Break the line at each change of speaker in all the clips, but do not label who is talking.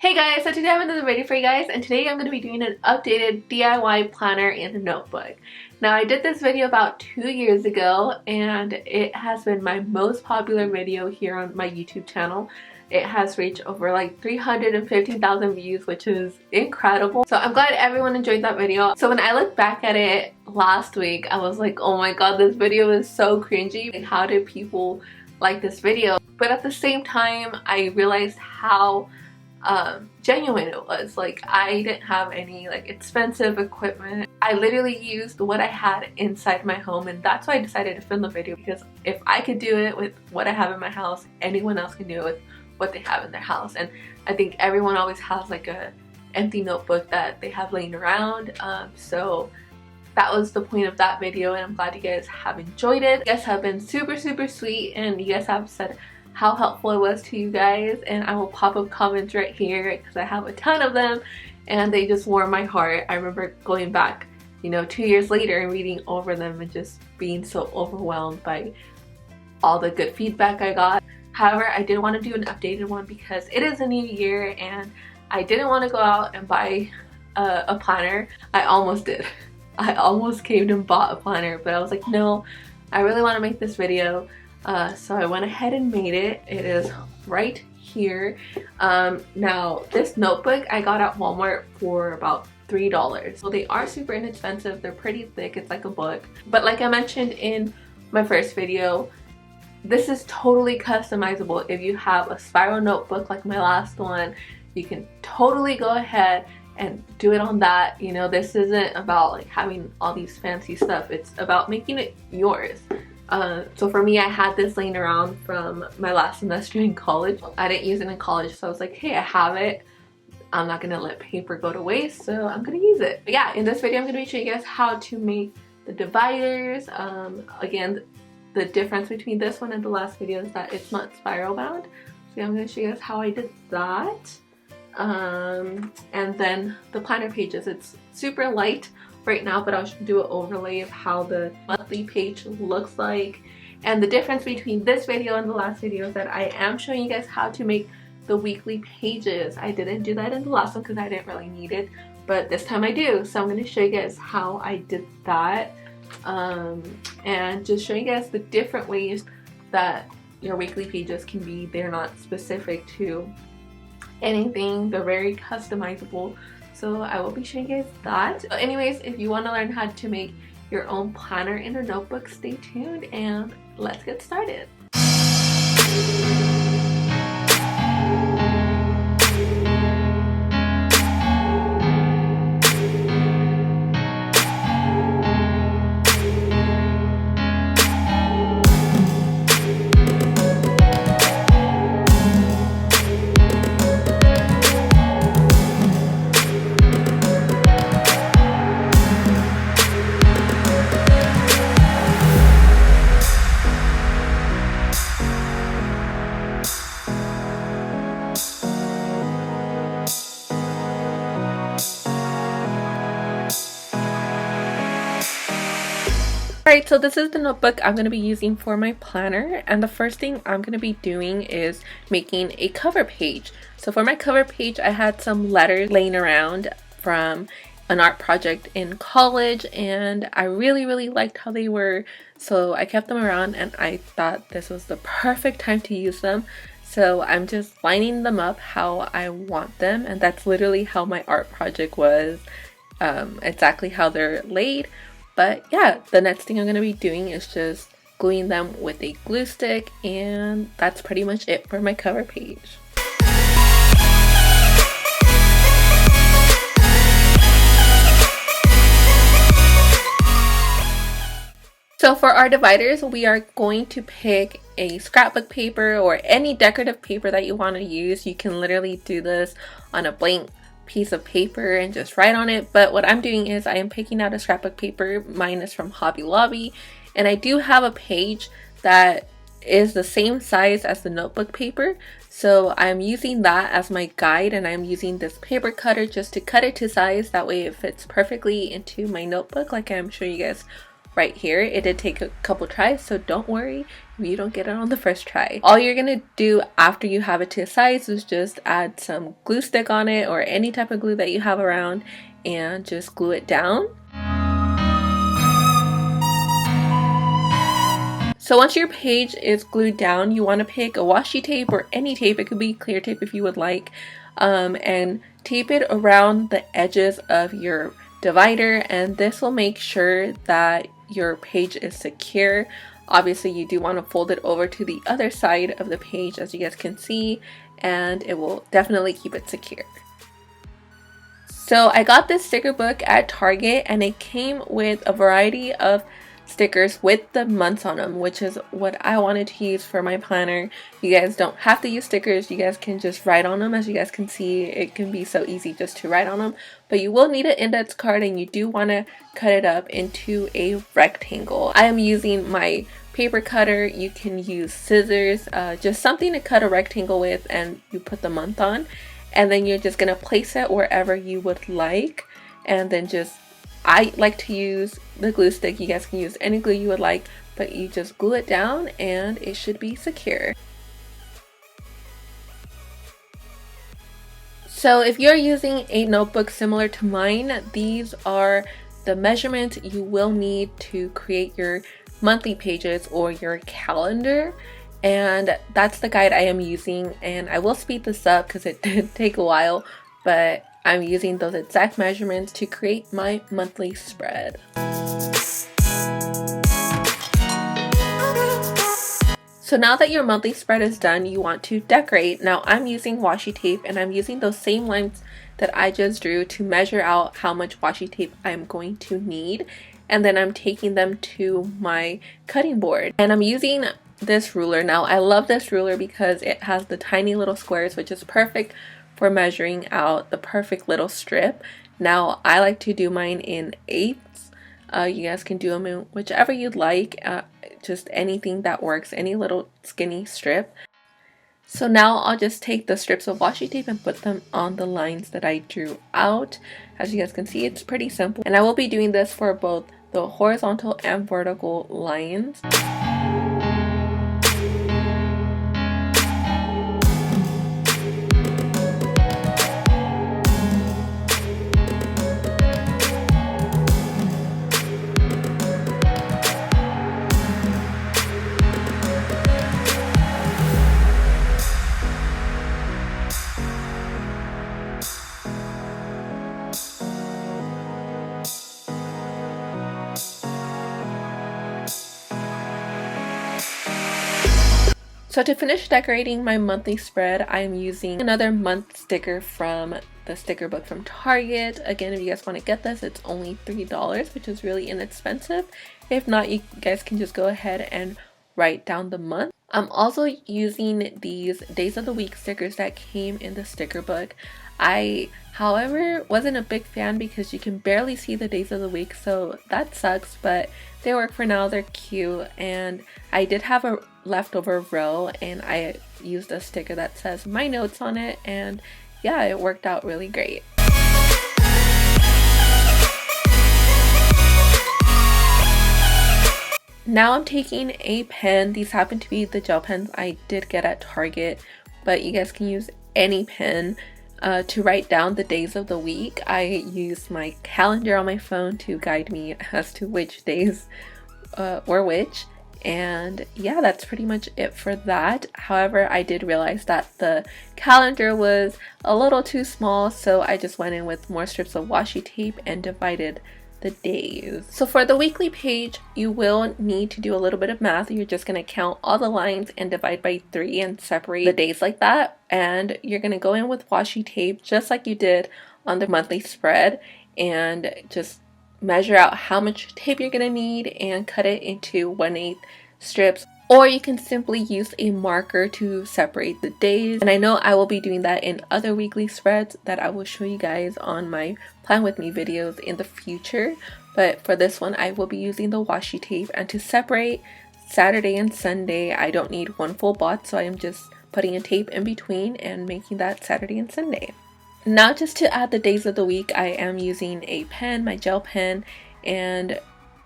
Hey guys, so today I have another video for you guys, and today I'm going to be doing an updated DIY planner and a notebook. Now I did this video about 2 years ago and it has been my most popular video here on my YouTube channel. It has reached over like 350,000 views, which is incredible. So I'm glad everyone enjoyed that video. So when I look back at it last week, I was like, oh my god, this video is so cringy. Like, how did people like this video? But at the same time, I realized how genuine it was. Like, I didn't have any like expensive equipment. I literally used what I had inside my home, and that's why I decided to film the video, because if I could do it with what I have in my house, anyone else can do it with what they have in their house. And I think everyone always has like a empty notebook that they have laying around, so that was the point of that video, and I'm glad you guys have enjoyed it. You guys have been super sweet, and you guys have said how helpful it was to you guys, and I will pop up comments right here because I have a ton of them and they just warm my heart. I remember going back, you know, 2 years later and reading over them and just being so overwhelmed by all the good feedback I got. However, I did want to do an updated one because it is a new year and I didn't want to go out and buy a planner. I almost did. I almost came and bought a planner, but I was like, no, I really want to make this video. So I went ahead and made it. It is right here. Now this notebook I got at Walmart for about $3. So they are super inexpensive. They're pretty thick. It's like a book. But like I mentioned in my first video, this is totally customizable. If you have a spiral notebook like my last one, you can totally go ahead and do it on that. You know, this isn't about like having all these fancy stuff. It's about making it yours. So for me, I had this laying around from my last semester in college. I didn't use it in college, so I was like, hey, I have it. I'm not gonna let paper go to waste, so I'm gonna use it. But yeah, in this video, I'm gonna be showing you guys how to make the dividers. Again, the difference between this one and the last video is that it's not spiral bound. So I'm gonna show you guys how I did that. And then the planner pages, it's super light right now, but I'll do an overlay of how the monthly page looks like. And the difference between this video and the last video is that I am showing you guys how to make the weekly pages. I didn't do that in the last one because I didn't really need it, but this time I do. So I'm going to show you guys how I did that, and just show you guys the different ways that your weekly pages can be. They're not specific to anything, they're very customizable. So I will be showing you guys that. So anyways, if you want to learn how to make your own planner in a notebook, stay tuned and let's get started. Alright, so this is the notebook I'm going to be using for my planner, and the first thing I'm going to be doing is making a cover page. So for my cover page, I had some letters laying around from an art project in college, and I really liked how they were, so I kept them around and I thought this was the perfect time to use them. So I'm just lining them up how I want them, and that's literally how my art project was, exactly how they're laid. But yeah, the next thing I'm going to be doing is just gluing them with a glue stick, and that's pretty much it for my cover page. So for our dividers, we are going to pick a scrapbook paper or any decorative paper that you want to use. You can literally do this on a blank piece of paper and just write on it, but what I'm doing is I am picking out a scrapbook paper. Mine is from Hobby Lobby, and I do have a page that is the same size as the notebook paper, so I'm using that as my guide, and I'm using this paper cutter just to cut it to size. That way it fits perfectly into my notebook like I'm showing you guys right here. It did take a couple tries, so don't worry if you don't get it on the first try. All you're gonna do after you have it to the sides is just add some glue stick on it or any type of glue that you have around and just glue it down. So once your page is glued down, you want to pick a washi tape or any tape, it could be clear tape if you would like, and tape it around the edges of your divider, and this will make sure that your page is secure. Obviously you do want to fold it over to the other side of the page, as you guys can see, and it will definitely keep it secure. So I got this sticker book at Target, and it came with a variety of stickers with the months on them, which is what I wanted to use for my planner. You guys don't have to use stickers, you guys can just write on them. As you guys can see, it can be so easy just to write on them, but you will need an index card, and you do want to cut it up into a rectangle. I am using my paper cutter. You can use scissors, just something to cut a rectangle with, and you put the month on, and then you're just gonna place it wherever you would like, and then I like to use the glue stick. You guys can use any glue you would like, but you just glue it down and it should be secure. So if you're using a notebook similar to mine, these are the measurements you will need to create your monthly pages or your calendar. And that's the guide I am using, and I will speed this up because it did take a while, but I'm using those exact measurements to create my monthly spread. So now that your monthly spread is done, you want to decorate. Now I'm using washi tape, and I'm using those same lines that I just drew to measure out how much washi tape I'm going to need. And then I'm taking them to my cutting board, and I'm using this ruler. Now I love this ruler because it has the tiny little squares, which is perfect for measuring out the perfect little strip. Now I like to do mine in eighths. You guys can do them in whichever you'd like, just anything that works, any little skinny strip. So now I'll just take the strips of washi tape and put them on the lines that I drew out. As you guys can see, it's pretty simple, and I will be doing this for both the horizontal and vertical lines. So to finish decorating my monthly spread, I'm using another month sticker from the sticker book from Target. Again, if you guys want to get this, it's only $3, which is really inexpensive. If not, you guys can just go ahead and write down the month. I'm also using these days of the week stickers that came in the sticker book. I, however, wasn't a big fan because you can barely see the days of the week, so that sucks, but they work for now. They're cute, and I did have a leftover row, and I used a sticker that says my notes on it, and yeah, it worked out really great. Now I'm taking a pen. These happen to be the gel pens I did get at Target, but you guys can use any pen to write down the days of the week. I used my calendar on my phone to guide me as to which days were which. And yeah, that's pretty much it for that. However, I did realize that the calendar was a little too small, so I just went in with more strips of washi tape and divided the days. So for the weekly page, you will need to do a little bit of math. You're just going to count all the lines and divide by 3 and separate the days like that. And you're going to go in with washi tape just like you did on the monthly spread, and just measure out how much tape you're going to need and cut it into 1/8 strips. Or you can simply use a marker to separate the days. And I know I will be doing that in other weekly spreads that I will show you guys on my Plan With Me videos in the future. But for this one, I will be using the washi tape. And to separate Saturday and Sunday, I don't need one full box, so I am just putting a tape in between and making that Saturday and Sunday. Now, just to add the days of the week, I am using a pen, my gel pen, and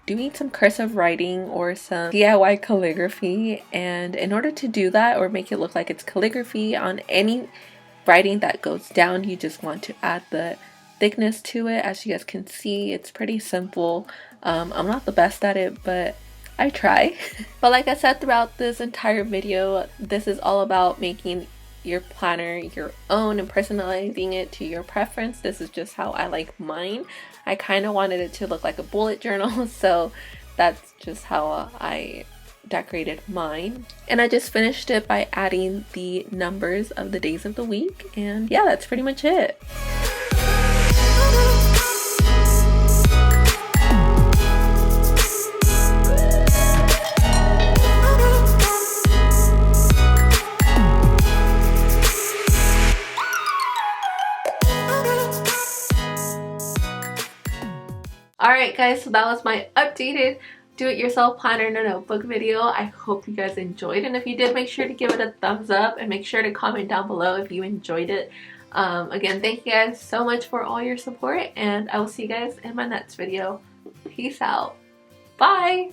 doing some cursive writing or some DIY calligraphy, and in order to do that or make it look like it's calligraphy on any writing that goes down, you just want to add the thickness to it. As you guys can see, it's pretty simple. I'm not the best at it, but I try. But like I said throughout this entire video, this is all about making your planner your own and personalizing it to your preference. This is just how I like mine. I kind of wanted it to look like a bullet journal, so that's just how I decorated mine. And I just finished it by adding the numbers of the days of the week, and yeah, that's pretty much it. Alright guys, so that was my updated do-it-yourself planner in a notebook video. I hope you guys enjoyed, and if you did, make sure to give it a thumbs up and make sure to comment down below if you enjoyed it. Again, thank you guys so much for all your support, and I will see you guys in my next video. Peace out. Bye!